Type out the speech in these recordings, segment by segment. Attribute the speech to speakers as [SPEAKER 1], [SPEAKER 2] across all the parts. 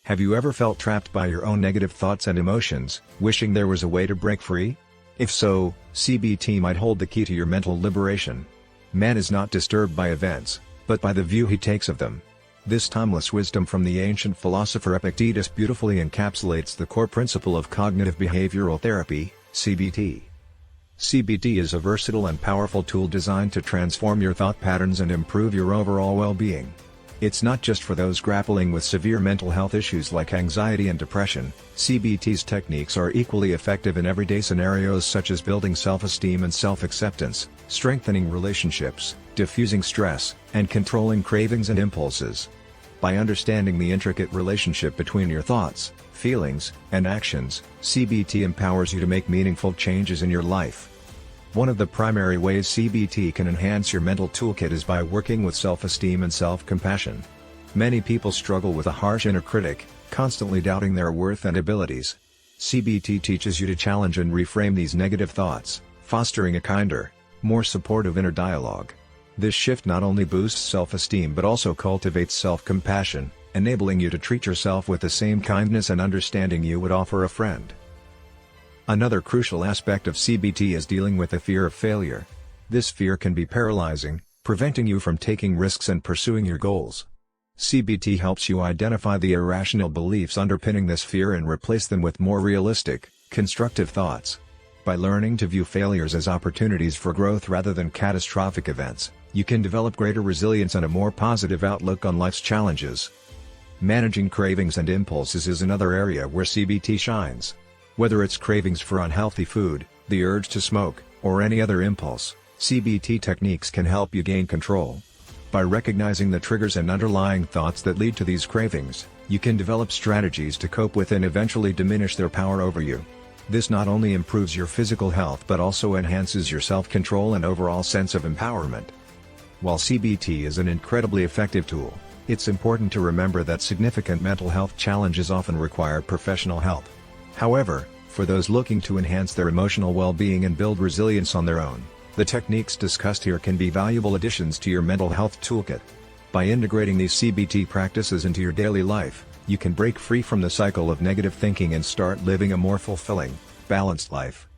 [SPEAKER 1] Have you ever felt trapped by your own negative thoughts and emotions, wishing there was a way to break free? If so, CBT might hold the key to your mental liberation. Man is not disturbed by events, but by the view he takes of them. This timeless wisdom from the ancient philosopher Epictetus beautifully encapsulates the core principle of cognitive behavioral therapy, CBT. CBT is a versatile and powerful tool designed to transform your thought patterns and improve your overall well-being. It's not just for those grappling with severe mental health issues like anxiety and depression. CBT's techniques are equally effective in everyday scenarios such as building self-esteem and self-acceptance, strengthening relationships, diffusing stress, and controlling cravings and impulses. By understanding the intricate relationship between your thoughts, feelings, and actions, CBT empowers you to make meaningful changes in your life. One of the primary ways CBT can enhance your mental toolkit is by working with self-esteem and self-compassion. Many people struggle with a harsh inner critic, constantly doubting their worth and abilities. CBT teaches you to challenge and reframe these negative thoughts, fostering a kinder, more supportive inner dialogue. This shift not only boosts self-esteem but also cultivates self-compassion, enabling you to treat yourself with the same kindness and understanding you would offer a friend. Another crucial aspect of CBT is dealing with the fear of failure. This fear can be paralyzing, preventing you from taking risks and pursuing your goals. CBT helps you identify the irrational beliefs underpinning this fear and replace them with more realistic, constructive thoughts. By learning to view failures as opportunities for growth rather than catastrophic events, you can develop greater resilience and a more positive outlook on life's challenges. Managing cravings and impulses is another area where CBT shines. Whether it's cravings for unhealthy food, the urge to smoke, or any other impulse, CBT techniques can help you gain control. By recognizing the triggers and underlying thoughts that lead to these cravings, you can develop strategies to cope with and eventually diminish their power over you. This not only improves your physical health but also enhances your self-control and overall sense of empowerment. While CBT is an incredibly effective tool, it's important to remember that significant mental health challenges often require professional help. However, for those looking to enhance their emotional well-being and build resilience on their own, the techniques discussed here can be valuable additions to your mental health toolkit. By integrating these CBT practices into your daily life, you can break free from the cycle of negative thinking and start living a more fulfilling, balanced life.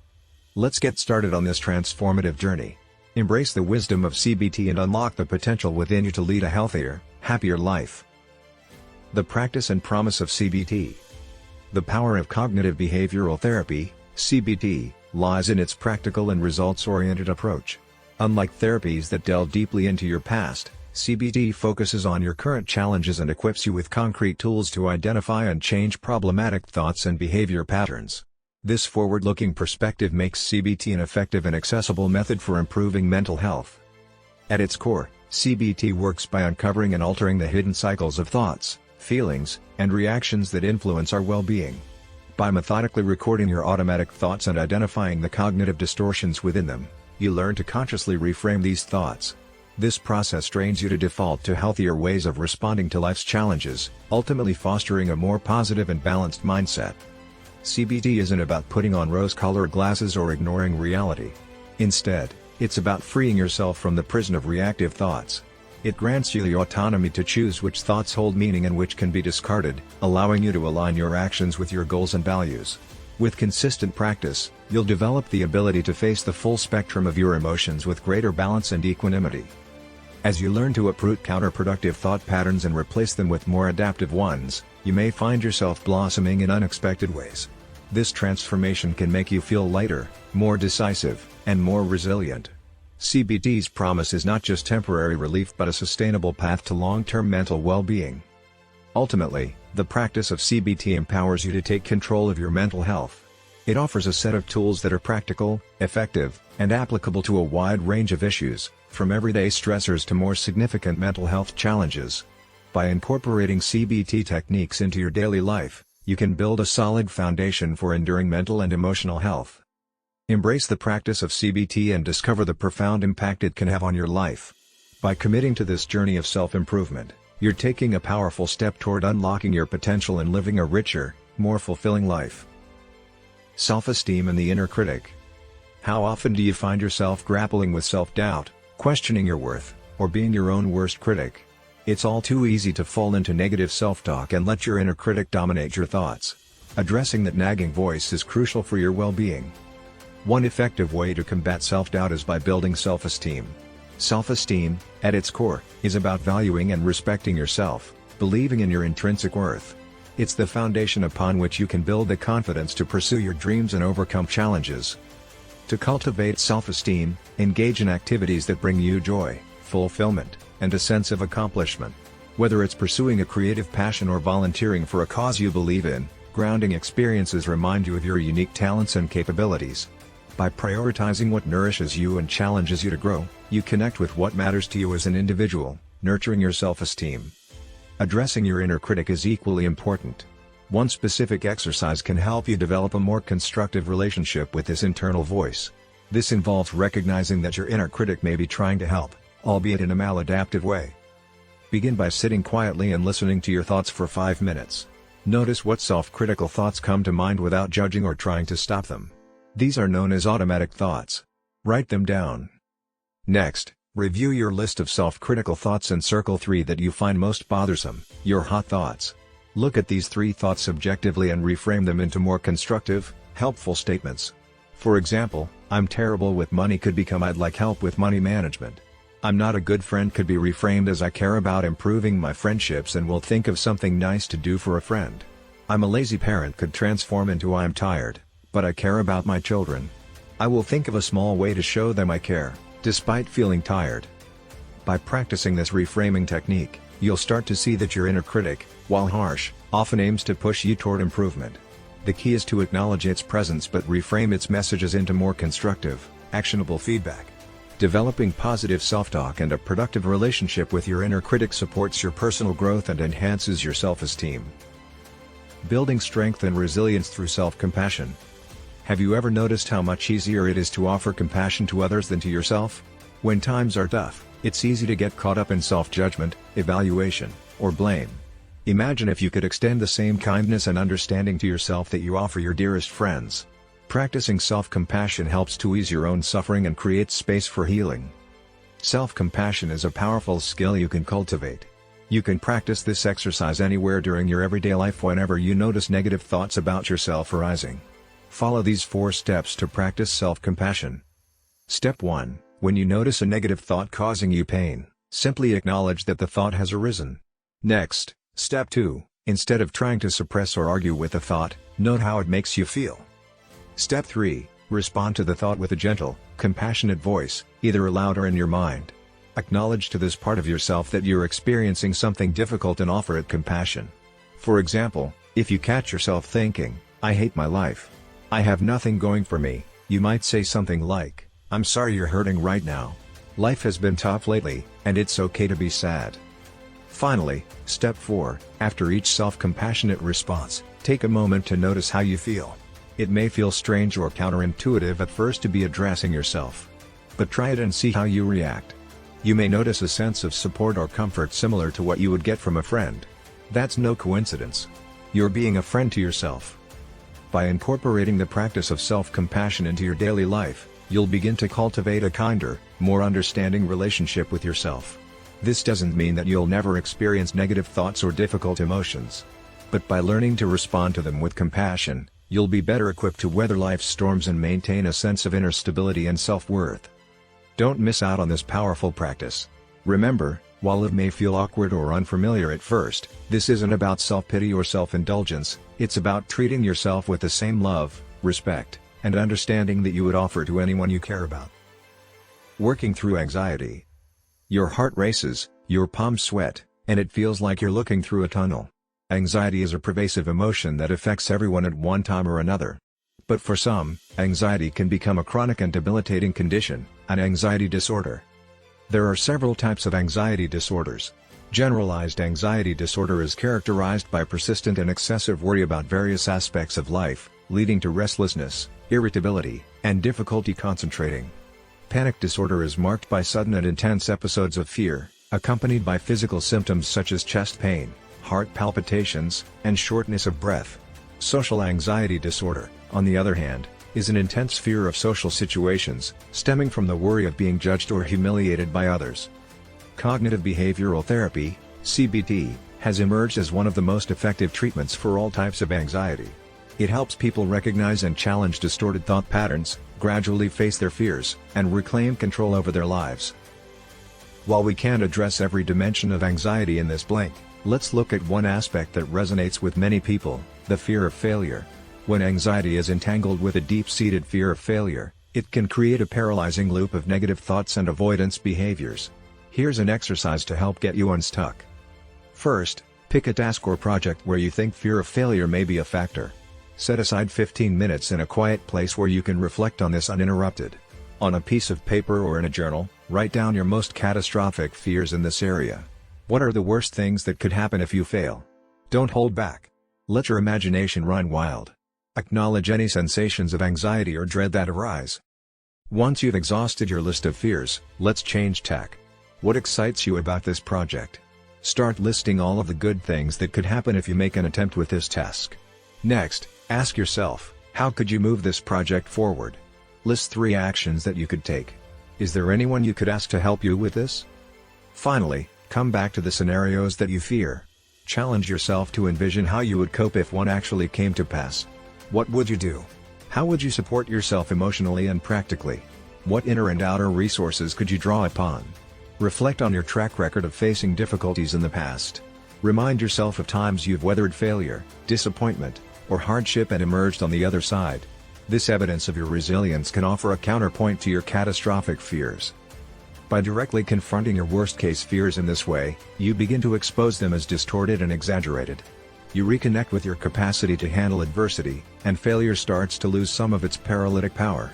[SPEAKER 1] Let's get started on this transformative journey. Embrace the wisdom of CBT and unlock the potential within you to lead a healthier, happier life. The practice and promise of CBT. The power of cognitive behavioral therapy, CBT, lies in its practical and results-oriented approach. Unlike therapies that delve deeply into your past, CBT focuses on your current challenges and equips you with concrete tools to identify and change problematic thoughts and behavior patterns. This forward-looking perspective makes CBT an effective and accessible method for improving mental health. At its core, CBT works by uncovering and altering the hidden cycles of thoughts, feelings, and reactions that influence our well-being. By methodically recording your automatic thoughts and identifying the cognitive distortions within them, you learn to consciously reframe these thoughts. This process trains you to default to healthier ways of responding to life's challenges, ultimately fostering a more positive and balanced mindset. CBT isn't about putting on rose-colored glasses or ignoring reality. Instead, it's about freeing yourself from the prison of reactive thoughts. It grants you the autonomy to choose which thoughts hold meaning and which can be discarded, allowing you to align your actions with your goals and values. With consistent practice, you'll develop the ability to face the full spectrum of your emotions with greater balance and equanimity. As you learn to uproot counterproductive thought patterns and replace them with more adaptive ones, you may find yourself blossoming in unexpected ways. This transformation can make you feel lighter, more decisive, and more resilient. CBT's promise is not just temporary relief but a sustainable path to long-term mental well-being. Ultimately, the practice of CBT empowers you to take control of your mental health. It offers a set of tools that are practical, effective, and applicable to a wide range of issues, from everyday stressors to more significant mental health challenges. By incorporating CBT techniques into your daily life, you can build a solid foundation for enduring mental and emotional health. Embrace the practice of CBT and discover the profound impact it can have on your life. By committing to this journey of self-improvement, you're taking a powerful step toward unlocking your potential and living a richer, more fulfilling life. Self-esteem and the inner critic. How often do you find yourself grappling with self-doubt, questioning your worth, or being your own worst critic? It's all too easy to fall into negative self-talk and let your inner critic dominate your thoughts. Addressing that nagging voice is crucial for your well-being. One effective way to combat self-doubt is by building self-esteem. Self-esteem, at its core, is about valuing and respecting yourself, believing in your intrinsic worth. It's the foundation upon which you can build the confidence to pursue your dreams and overcome challenges. To cultivate self-esteem, engage in activities that bring you joy, fulfillment, and a sense of accomplishment. Whether it's pursuing a creative passion or volunteering for a cause you believe in, grounding experiences remind you of your unique talents and capabilities. By prioritizing what nourishes you and challenges you to grow, you connect with what matters to you as an individual, nurturing your self-esteem. Addressing your inner critic is equally important. One specific exercise can help you develop a more constructive relationship with this internal voice. This involves recognizing that your inner critic may be trying to help, albeit in a maladaptive way. Begin by sitting quietly and listening to your thoughts for 5 minutes. Notice what self-critical thoughts come to mind without judging or trying to stop them. These are known as automatic thoughts. Write them down. Next, review your list of self-critical thoughts and circle 3 that you find most bothersome, your hot thoughts. Look at these 3 thoughts subjectively and reframe them into more constructive, helpful statements. For example, I'm terrible with money could become I'd like help with money management. I'm not a good friend could be reframed as I care about improving my friendships and will think of something nice to do for a friend. I'm a lazy parent could transform into I'm tired, but I care about my children. I will think of a small way to show them I care, despite feeling tired. By practicing this reframing technique, you'll start to see that your inner critic, while harsh, often aims to push you toward improvement. The key is to acknowledge its presence but reframe its messages into more constructive, actionable feedback. Developing positive self-talk and a productive relationship with your inner critic supports your personal growth and enhances your self-esteem. Building strength and resilience through self-compassion. Have you ever noticed how much easier it is to offer compassion to others than to yourself? When times are tough, it's easy to get caught up in self-judgment, evaluation, or blame. Imagine if you could extend the same kindness and understanding to yourself that you offer your dearest friends. Practicing self-compassion helps to ease your own suffering and create space for healing. Self-compassion is a powerful skill you can cultivate. You can practice this exercise anywhere during your everyday life whenever you notice negative thoughts about yourself arising. Follow these 4 steps to practice self-compassion. Step 1. When you notice a negative thought causing you pain, simply acknowledge that the thought has arisen. Next, step 2. Instead of trying to suppress or argue with the thought, note how it makes you feel. Step 3. Respond to the thought with a gentle, compassionate voice, either aloud or in your mind. Acknowledge to this part of yourself that you're experiencing something difficult and offer it compassion. For example, if you catch yourself thinking, I hate my life, I have nothing going for me, you might say something like, I'm sorry you're hurting right now. Life has been tough lately, and it's okay to be sad. Finally, step 4, after each self-compassionate response, take a moment to notice how you feel. It may feel strange or counterintuitive at first to be addressing yourself. But try it and see how you react. You may notice a sense of support or comfort similar to what you would get from a friend. That's no coincidence. You're being a friend to yourself. By incorporating the practice of self-compassion into your daily life, you'll begin to cultivate a kinder, more understanding relationship with yourself. This doesn't mean that you'll never experience negative thoughts or difficult emotions. But by learning to respond to them with compassion, you'll be better equipped to weather life's storms and maintain a sense of inner stability and self-worth. Don't miss out on this powerful practice. Remember, while it may feel awkward or unfamiliar at first, this isn't about self-pity or self-indulgence, it's about treating yourself with the same love, respect, and understanding that you would offer to anyone you care about. Working through anxiety. Your heart races, your palms sweat, and it feels like you're looking through a tunnel. Anxiety is a pervasive emotion that affects everyone at one time or another. But for some, anxiety can become a chronic and debilitating condition, an anxiety disorder. There are several types of anxiety disorders. Generalized anxiety disorder is characterized by persistent and excessive worry about various aspects of life, leading to restlessness, irritability, and difficulty concentrating. Panic disorder is marked by sudden and intense episodes of fear, accompanied by physical symptoms such as chest pain, heart palpitations, and shortness of breath. Social anxiety disorder, on the other hand, is an intense fear of social situations, stemming from the worry of being judged or humiliated by others. Cognitive behavioral therapy, CBT has emerged as one of the most effective treatments for all types of anxiety. It helps people recognize and challenge distorted thought patterns, gradually face their fears, and reclaim control over their lives. While we can't address every dimension of anxiety in this blink, let's look at one aspect that resonates with many people: the fear of failure. When anxiety is entangled with a deep-seated fear of failure, it can create a paralyzing loop of negative thoughts and avoidance behaviors. Here's an exercise to help get you unstuck. First, pick a task or project where you think fear of failure may be a factor. Set aside 15 minutes in a quiet place where you can reflect on this uninterrupted. On a piece of paper or in a journal, write down your most catastrophic fears in this area. What are the worst things that could happen if you fail? Don't hold back. Let your imagination run wild. Acknowledge any sensations of anxiety or dread that arise. Once you've exhausted your list of fears, let's change tack. What excites you about this project? Start listing all of the good things that could happen if you make an attempt with this task. Next, ask yourself, how could you move this project forward? List 3 actions that you could take. Is there anyone you could ask to help you with this? Finally, come back to the scenarios that you fear. Challenge yourself to envision how you would cope if one actually came to pass. What would you do? How would you support yourself emotionally and practically? What inner and outer resources could you draw upon? Reflect on your track record of facing difficulties in the past. Remind yourself of times you've weathered failure, disappointment, or hardship and emerged on the other side. This evidence of your resilience can offer a counterpoint to your catastrophic fears. By directly confronting your worst-case fears in this way, you begin to expose them as distorted and exaggerated. You reconnect with your capacity to handle adversity, and failure starts to lose some of its paralytic power.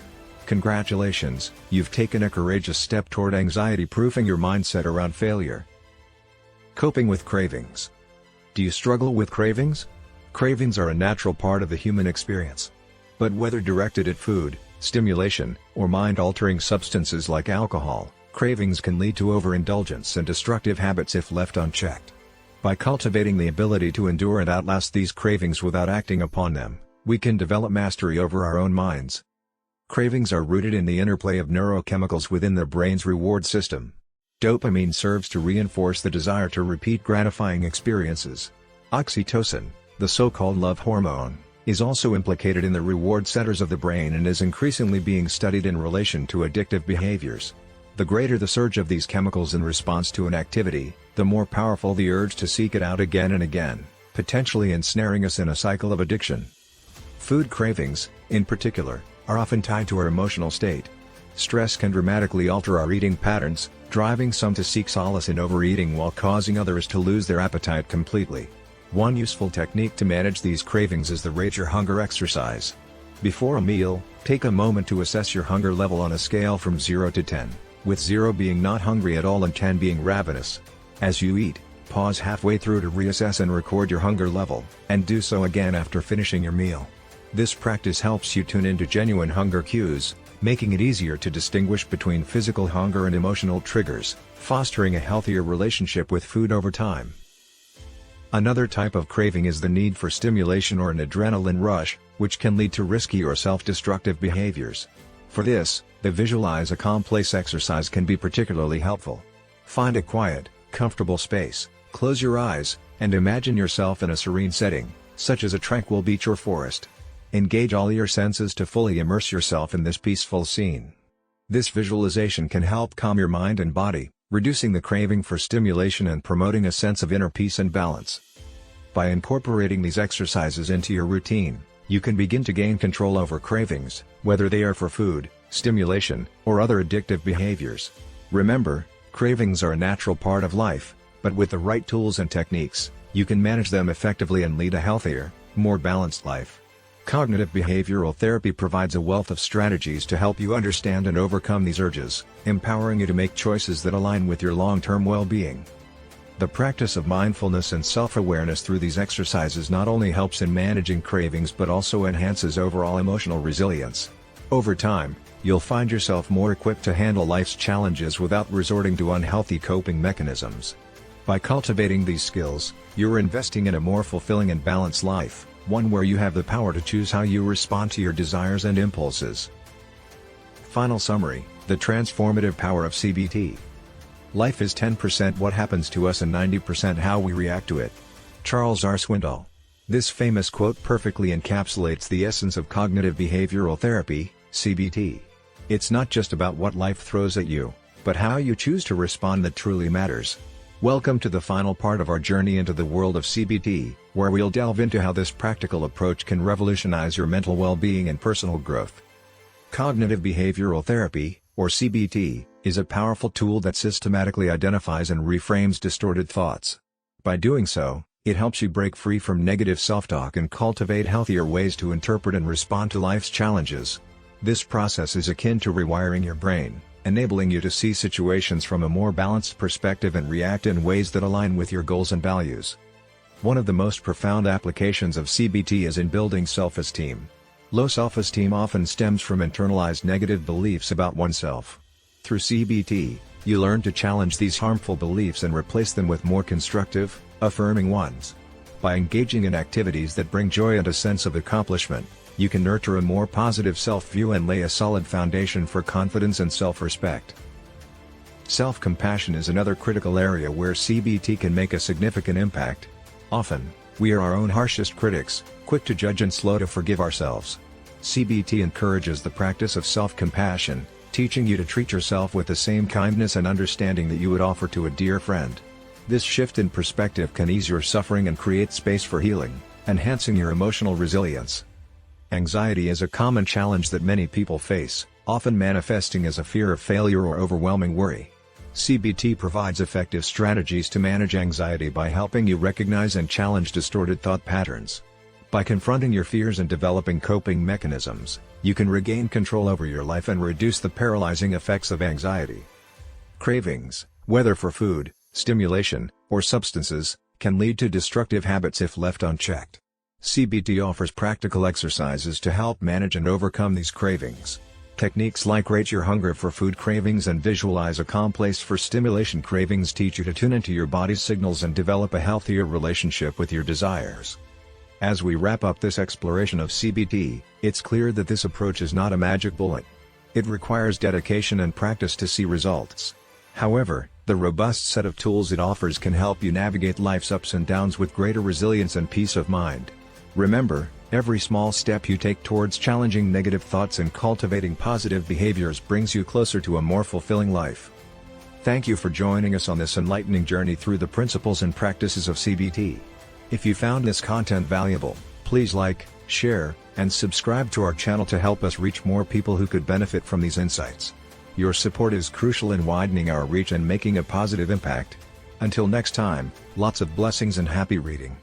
[SPEAKER 1] Congratulations, you've taken a courageous step toward anxiety-proofing your mindset around failure. Coping with cravings. Do you struggle with cravings? Cravings are a natural part of the human experience. But whether directed at food, stimulation, or mind-altering substances like alcohol, cravings can lead to overindulgence and destructive habits if left unchecked. By cultivating the ability to endure and outlast these cravings without acting upon them, we can develop mastery over our own minds. Cravings are rooted in the interplay of neurochemicals within the brain's reward system. Dopamine serves to reinforce the desire to repeat gratifying experiences. Oxytocin, the so-called love hormone, is also implicated in the reward centers of the brain and is increasingly being studied in relation to addictive behaviors. The greater the surge of these chemicals in response to an activity, the more powerful the urge to seek it out again and again, potentially ensnaring us in a cycle of addiction. Food cravings, in particular, are often tied to our emotional state. Stress can dramatically alter our eating patterns, driving some to seek solace in overeating while causing others to lose their appetite completely. One useful technique to manage these cravings is the Rate Your Hunger exercise. Before a meal, take a moment to assess your hunger level on a scale from 0 to 10, with 0 being not hungry at all and 10 being ravenous. As you eat, pause halfway through to reassess and record your hunger level, and do so again after finishing your meal. This practice helps you tune into genuine hunger cues, making it easier to distinguish between physical hunger and emotional triggers, fostering a healthier relationship with food over time. Another type of craving is the need for stimulation or an adrenaline rush, which can lead to risky or self-destructive behaviors. For this, the Visualize a Calm Place exercise can be particularly helpful. Find a quiet, comfortable space, close your eyes, and imagine yourself in a serene setting, such as a tranquil beach or forest. Engage all your senses to fully immerse yourself in this peaceful scene. This visualization can help calm your mind and body, reducing the craving for stimulation and promoting a sense of inner peace and balance. By incorporating these exercises into your routine, you can begin to gain control over cravings, whether they are for food, stimulation, or other addictive behaviors. Remember, cravings are a natural part of life, but with the right tools and techniques, you can manage them effectively and lead a healthier, more balanced life. Cognitive behavioral therapy provides a wealth of strategies to help you understand and overcome these urges, empowering you to make choices that align with your long-term well-being. The practice of mindfulness and self-awareness through these exercises not only helps in managing cravings but also enhances overall emotional resilience. Over time, you'll find yourself more equipped to handle life's challenges without resorting to unhealthy coping mechanisms. By cultivating these skills, you're investing in a more fulfilling and balanced life, one where you have the power to choose how you respond to your desires and impulses. Final summary: the transformative power of CBT. Life is 10% what happens to us and 90% how we react to it. Charles R. Swindoll. This famous quote perfectly encapsulates the essence of cognitive behavioral therapy, CBT. It's not just about what life throws at you, but how you choose to respond that truly matters. Welcome to the final part of our journey into the world of CBT, where we'll delve into how this practical approach can revolutionize your mental well-being and personal growth. Cognitive behavioral therapy, or CBT, is a powerful tool that systematically identifies and reframes distorted thoughts. By doing so, it helps you break free from negative self-talk and cultivate healthier ways to interpret and respond to life's challenges. This process is akin to rewiring your brain, enabling you to see situations from a more balanced perspective and react in ways that align with your goals and values. One of the most profound applications of CBT is in building self-esteem. Low self-esteem often stems from internalized negative beliefs about oneself. Through CBT, you learn to challenge these harmful beliefs and replace them with more constructive, affirming ones. By engaging in activities that bring joy and a sense of accomplishment, you can nurture a more positive self-view and lay a solid foundation for confidence and self-respect. Self-compassion is another critical area where CBT can make a significant impact. Often, we are our own harshest critics, quick to judge and slow to forgive ourselves. CBT encourages the practice of self-compassion, teaching you to treat yourself with the same kindness and understanding that you would offer to a dear friend. This shift in perspective can ease your suffering and create space for healing, enhancing your emotional resilience. Anxiety is a common challenge that many people face, often manifesting as a fear of failure or overwhelming worry. CBT provides effective strategies to manage anxiety by helping you recognize and challenge distorted thought patterns. By confronting your fears and developing coping mechanisms, you can regain control over your life and reduce the paralyzing effects of anxiety. Cravings, whether for food, stimulation, or substances, can lead to destructive habits if left unchecked. CBT offers practical exercises to help manage and overcome these cravings. Techniques like rate your hunger for food cravings and visualize a calm place for stimulation cravings teach you to tune into your body's signals and develop a healthier relationship with your desires. As we wrap up this exploration of CBT, it's clear that this approach is not a magic bullet. It requires dedication and practice to see results. However, the robust set of tools it offers can help you navigate life's ups and downs with greater resilience and peace of mind. Remember, every small step you take towards challenging negative thoughts and cultivating positive behaviors brings you closer to a more fulfilling life. Thank you for joining us on this enlightening journey through the principles and practices of CBT. If you found this content valuable, please like, share, and subscribe to our channel to help us reach more people who could benefit from these insights. Your support is crucial in widening our reach and making a positive impact. Until next time, lots of blessings and happy reading.